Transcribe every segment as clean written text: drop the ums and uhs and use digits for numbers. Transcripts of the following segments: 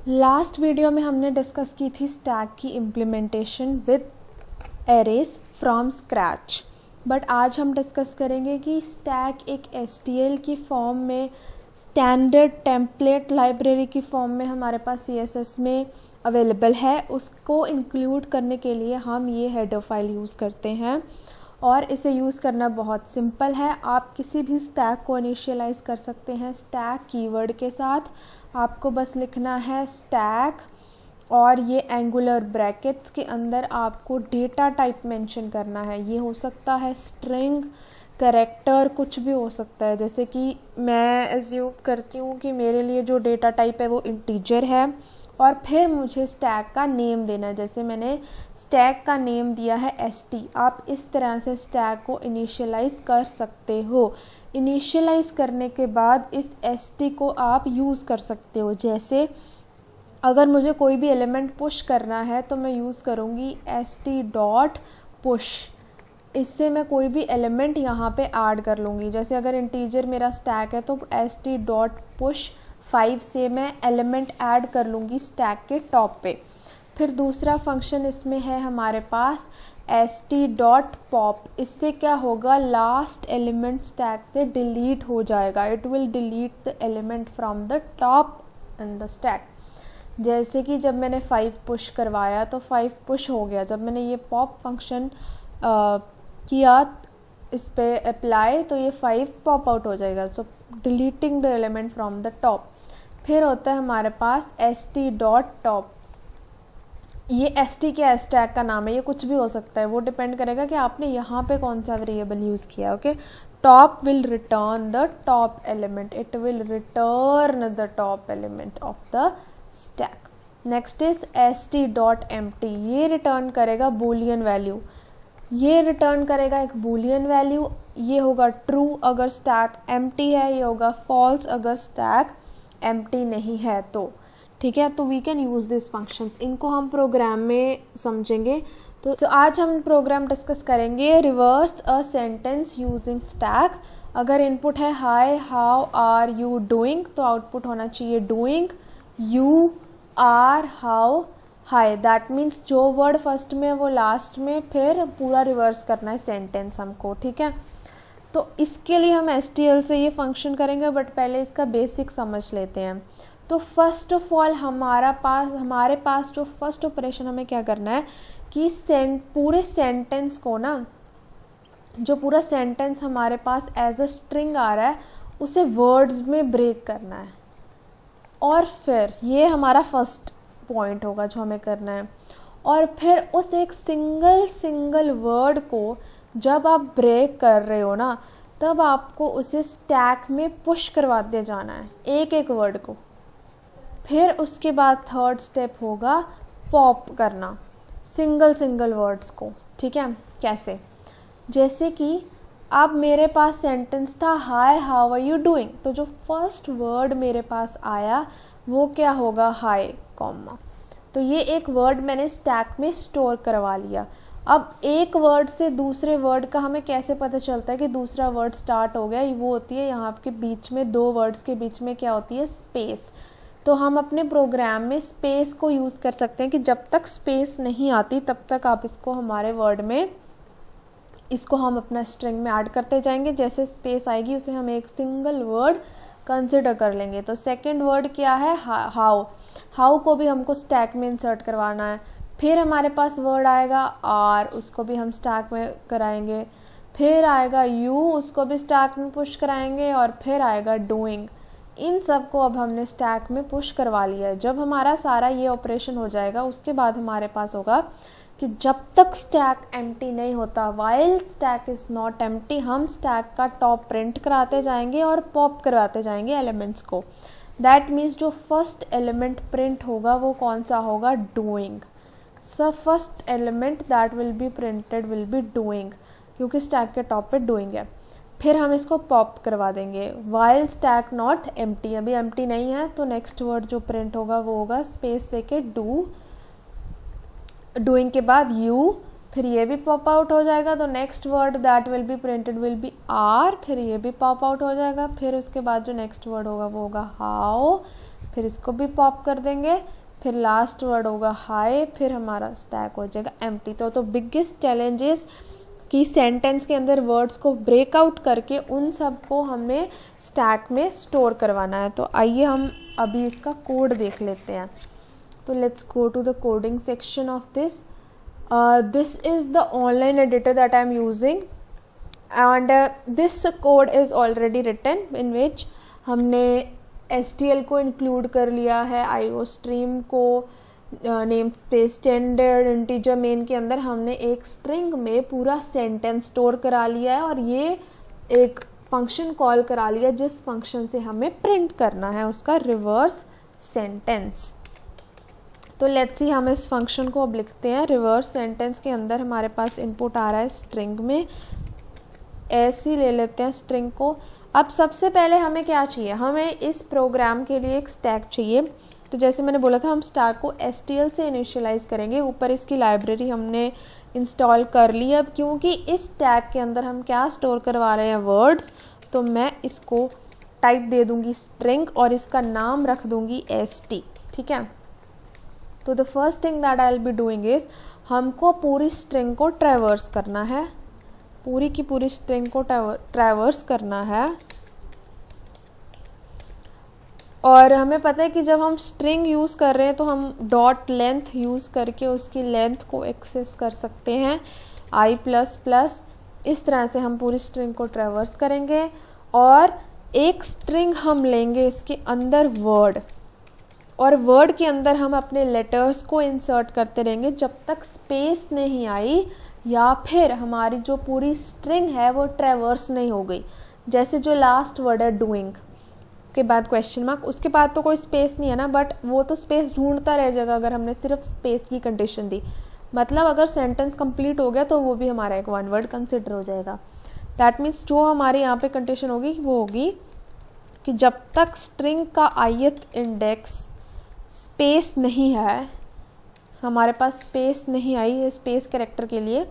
Last video में हमने discuss की थी स्टैक की implementation with arrays from scratch, but आज हम डिस्कस करेंगे कि स्टैक एक STL की फॉर्म में, स्टैंडर्ड टेम्पलेट लाइब्रेरी की फॉर्म में हमारे पास CSS में अवेलेबल है। उसको इंक्लूड करने के लिए हम ये हेडर फाइल यूज़ करते हैं और इसे यूज़ करना बहुत सिंपल है। आप किसी भी स्टैक को इनिशियलाइज़ कर सकते हैं स्टैक कीवर्ड के साथ। आपको बस लिखना है स्टैक और ये एंगुलर ब्रैकेट्स के अंदर आपको डेटा टाइप मेंशन करना है। ये हो सकता है स्ट्रिंग, कैरेक्टर, कुछ भी हो सकता है। जैसे कि मैं एज्यूम करती हूँ कि मेरे लिए जो डेटा टाइप है वो इंटीजर है और फिर मुझे स्टैक का नेम देना है। जैसे मैंने स्टैक का नेम दिया है ST। आप इस तरह से स्टैक को इनिशियलाइज़ कर सकते हो। इनिशियलाइज़ करने के बाद इस ST को आप यूज़ कर सकते हो। जैसे अगर मुझे कोई भी एलिमेंट पुश करना है तो मैं यूज़ करूँगी ST.push। इससे मैं कोई भी एलिमेंट यहाँ पे ऐड कर लूँगी। जैसे अगर इंटीजर मेरा स्टैक है तो ST.push 5 से मैं एलिमेंट ऐड कर लूँगी स्टैक के टॉप पे। फिर दूसरा फंक्शन इसमें है हमारे पास ST.pop। इससे क्या होगा, लास्ट एलिमेंट स्टैक से डिलीट हो जाएगा। It will delete the element from the top in the stack. जैसे कि जब मैंने 5 पुश करवाया तो 5 पुश हो गया। जब मैंने ये पॉप फंक्शन किया इस पे अप्लाई तो ये 5 पॉप आउट हो जाएगा। So deleting the element from the top. फिर होता है हमारे पास ST.top। ये ST क्या स्टैक का नाम है, ये कुछ भी हो सकता है। वो डिपेंड करेगा कि आपने यहाँ पे कौन सा वेरिएबल यूज़ किया। Okay, top will return the top element. It will return the top element of the stack. Next is ST.empty। ये रिटर्न करेगा बूलियन वैल्यू। ये रिटर्न करेगा एक बूलियन वैल्यू। ये होगा ट्रू अगर स्टैक एम्प्टी है, ये होगा फॉल्स अगर स्टैक एम्प्टी नहीं है तो। ठीक है, तो we can use this functions. इनको हम प्रोग्राम में समझेंगे। तो आज हम प्रोग्राम डिस्कस करेंगे। Reverse a sentence using stack. अगर इनपुट है hi how are you doing तो आउटपुट होना चाहिए doing, you, are, how, hi. That means जो वर्ड फर्स्ट में वो लास्ट में, फिर पूरा रिवर्स करना है सेंटेंस हमको। ठीक है, तो इसके लिए हम STL से ये फंक्शन करेंगे, बट पहले इसका बेसिक समझ लेते हैं। तो फर्स्ट ऑफ ऑल हमारे पास जो फर्स्ट ऑपरेशन हमें क्या करना है कि पूरे सेंटेंस को ना, जो पूरा सेंटेंस हमारे पास एज अ स्ट्रिंग आ रहा है उसे वर्ड्स में ब्रेक करना है। और फिर ये हमारा फर्स्ट पॉइंट होगा जो हमें करना है। और फिर उस एक सिंगल वर्ड को जब आप ब्रेक कर रहे हो ना, तब आपको उसे स्टैक में पुश करवाते जाना है, एक एक वर्ड को। फिर उसके बाद थर्ड स्टेप होगा पॉप करना सिंगल वर्ड्स को। ठीक है, कैसे? जैसे कि अब मेरे पास सेंटेंस था hi how are you doing, तो जो फर्स्ट वर्ड मेरे पास आया वो क्या होगा, हाय कॉमा। तो ये एक वर्ड मैंने स्टैक में स्टोर करवा लिया। अब एक वर्ड से दूसरे वर्ड का हमें कैसे पता चलता है कि दूसरा वर्ड स्टार्ट हो गया? वो होती है यहाँ के बीच में, दो वर्ड्स के बीच में क्या होती है, स्पेस। तो हम अपने प्रोग्राम में स्पेस को यूज़ कर सकते हैं कि जब तक स्पेस नहीं आती तब तक आप इसको हमारे वर्ड में, इसको हम अपना स्ट्रिंग में ऐड करते जाएंगे। जैसे स्पेस आएगी उसे हम एक सिंगल वर्ड कंसिडर कर लेंगे। तो सेकंड वर्ड क्या है, हाउ। हाउ को भी हमको स्टैक में इंसर्ट करवाना है। फिर हमारे पास वर्ड आएगा आर, उसको भी हम स्टैक में कराएंगे। फिर आएगा यू, उसको भी स्टैक में पुश कराएंगे। और फिर आएगा डूइंग। इन सब को अब हमने स्टैक में पुश करवा लिया है। जब हमारा सारा ये ऑपरेशन हो जाएगा उसके बाद हमारे पास होगा कि जब तक स्टैक एम्प्टी नहीं होता, while stack is not empty, हम स्टैक का टॉप प्रिंट कराते जाएंगे और पॉप करवाते जाएंगे एलिमेंट्स को। दैट मीन्स जो फर्स्ट एलिमेंट प्रिंट होगा वो कौन सा होगा, doing. So first element that will be printed will be doing, क्योंकि स्टैक के टॉप पे डूइंग है। फिर हम इसको पॉप करवा देंगे वाइल स्टैक नॉट एम्प्टी। अभी एम्प्टी नहीं है तो नेक्स्ट वर्ड जो प्रिंट होगा वो होगा स्पेस देके डू, डूइंग के बाद यू, फिर ये भी पॉप आउट हो जाएगा, तो next word that will be printed will be are, फिर ये भी पॉप आउट हो जाएगा, फिर उसके बाद जो नेक्स्ट वर्ड होगा वो होगा हाउ, फिर इसको भी पॉप कर देंगे, फिर लास्ट वर्ड होगा हाई, फिर हमारा स्टैक हो जाएगा एम्प्टी। तो बिगेस्ट चैलेंजेस कि सेंटेंस के अंदर वर्ड्स को ब्रेकआउट करके उन सब को हमें स्टैक में स्टोर करवाना है। तो आइए हम अभी इसका कोड देख लेते हैं। तो let's go to the coding section of this. This is the online editor that I am using and this code is already written in which हमने STL को इंक्लूड कर लिया है, IO स्ट्रीम को, name space, standard, integer, main के अंदर हमने एक स्ट्रिंग में पूरा सेंटेंस स्टोर करा लिया है और ये एक फंक्शन कॉल करा लिया जिस फंक्शन से हमें प्रिंट करना है उसका रिवर्स सेंटेंस। तो लेट्स सी, हम इस फंक्शन को अब लिखते हैं। रिवर्स सेंटेंस के अंदर हमारे पास इनपुट आ रहा है स्ट्रिंग में, ऐसे ही ले लेते हैं स्ट्रिंग को। अब सबसे पहले हमें क्या चाहिए, हमें इस प्रोग्राम के लिए एक स्टैक चाहिए। तो जैसे मैंने बोला था हम स्टैक को STL से इनिशियलाइज़ करेंगे। ऊपर इसकी लाइब्रेरी हमने इंस्टॉल कर ली। अब क्योंकि इस स्टैक के अंदर हम क्या स्टोर करवा रहे हैं, वर्ड्स, तो मैं इसको टाइप दे दूँगी स्ट्रिंग और इसका नाम रख दूँगी ST, ठीक है। तो the first thing that I will be doing is हमको पूरी स्ट्रिंग को ट्रैवर्स करना है, पूरी की पूरी स्ट्रिंग को ट्रैवर्स करना है। और हमें पता है कि जब हम स्ट्रिंग यूज़ कर रहे हैं तो हम डॉट लेंथ यूज़ करके उसकी लेंथ को एक्सेस कर सकते हैं i++। इस तरह से हम पूरी स्ट्रिंग को ट्रैवर्स करेंगे और एक स्ट्रिंग हम लेंगे इसके अंदर वर्ड, और वर्ड के अंदर हम अपने लेटर्स को इंसर्ट करते रहेंगे जब तक स्पेस नहीं आई या फिर हमारी जो पूरी स्ट्रिंग है वो ट्रैवर्स नहीं हो गई। जैसे जो लास्ट वर्ड है डूइंग के बाद क्वेश्चन मार्क, उसके बाद तो कोई स्पेस नहीं है ना, बट वो तो स्पेस ढूंढता रह जाएगा अगर हमने सिर्फ स्पेस की कंडीशन दी। मतलब अगर सेंटेंस कंप्लीट हो गया तो वो भी हमारा एक वन वर्ड कंसिडर हो जाएगा। दैट मीन्स जो हमारे यहाँ पे कंडीशन होगी वो होगी कि जब तक स्ट्रिंग का ith इंडेक्स स्पेस नहीं है, हमारे पास स्पेस नहीं आई है स्पेस कैरेक्टर के लिए,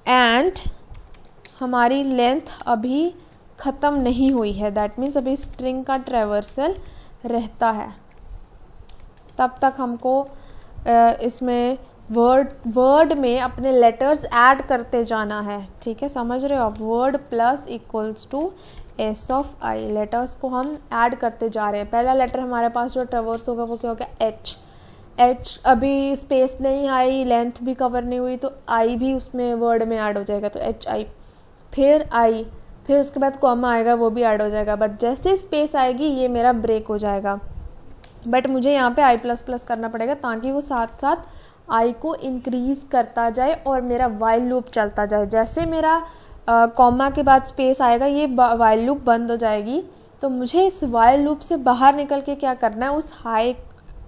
एंड हमारी लेंथ अभी ख़त्म नहीं हुई है, दैट मीन्स अभी स्ट्रिंग का ट्रैवर्सल रहता है, तब तक हमको इसमें वर्ड में अपने लेटर्स ऐड करते जाना है। ठीक है, समझ रहे हो आप? Word plus equals to S of I, letters को हम ऐड करते जा रहे हैं। पहला लेटर हमारे पास जो ट्रैवर्स होगा वो क्या होगा, H अभी स्पेस नहीं आई, लेंथ भी कवर नहीं हुई, तो I भी उसमें वर्ड में ऐड हो जाएगा, तो HI, फिर I, फिर उसके बाद कॉमा आएगा वो भी ऐड हो जाएगा, बट जैसे स्पेस आएगी ये मेरा ब्रेक हो जाएगा। बट मुझे यहाँ पे I++ करना पड़ेगा ताकि वो साथ साथ I को इंक्रीज़ करता जाए और मेरा वाइल लूप चलता जाए। जैसे मेरा कॉमा के बाद स्पेस आएगा ये वाइल लूप बंद हो जाएगी, तो मुझे इस वाइल लूप से बाहर निकल के क्या करना है, उस हाई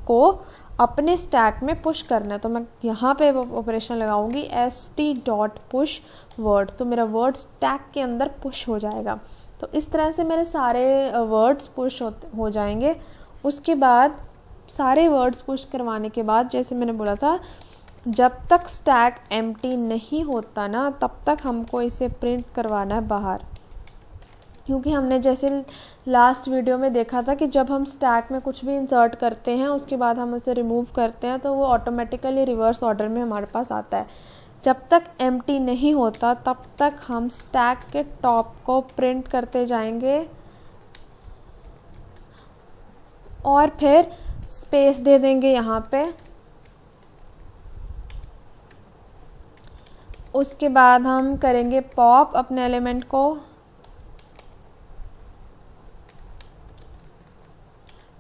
को अपने स्टैक में पुश करना है। तो मैं यहाँ पे ऑपरेशन लगाऊंगी st.push वर्ड, तो मेरा वर्ड स्टैक के अंदर पुश हो जाएगा। तो इस तरह से मेरे सारे वर्ड्स पुश हो जाएंगे। उसके बाद सारे वर्ड्स पुश करवाने के बाद, जैसे मैंने बोला था, जब तक स्टैक एम्प्टी नहीं होता ना तब तक हमको इसे प्रिंट करवाना है बाहर, क्योंकि हमने जैसे लास्ट वीडियो में देखा था कि जब हम स्टैक में कुछ भी इंसर्ट करते हैं उसके बाद हम उसे रिमूव करते हैं तो वो ऑटोमेटिकली रिवर्स ऑर्डर में हमारे पास आता है। जब तक एम्प्टी नहीं होता तब तक हम स्टैक के टॉप को प्रिंट करते जाएंगे और फिर स्पेस दे देंगे यहाँ पे। उसके बाद हम करेंगे पॉप अपने एलिमेंट को,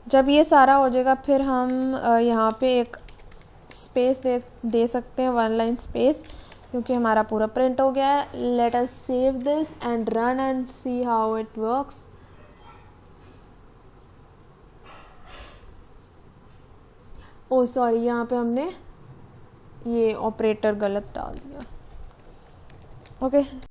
जब ये सारा हो जाएगा फिर हम यहाँ पे एक स्पेस दे सकते हैं, 1 लाइन स्पेस, क्योंकि हमारा पूरा प्रिंट हो गया है। Let us save this and run and see how it works. Oh sorry, यहाँ पे हमने ये ऑपरेटर गलत डाल दिया। ओके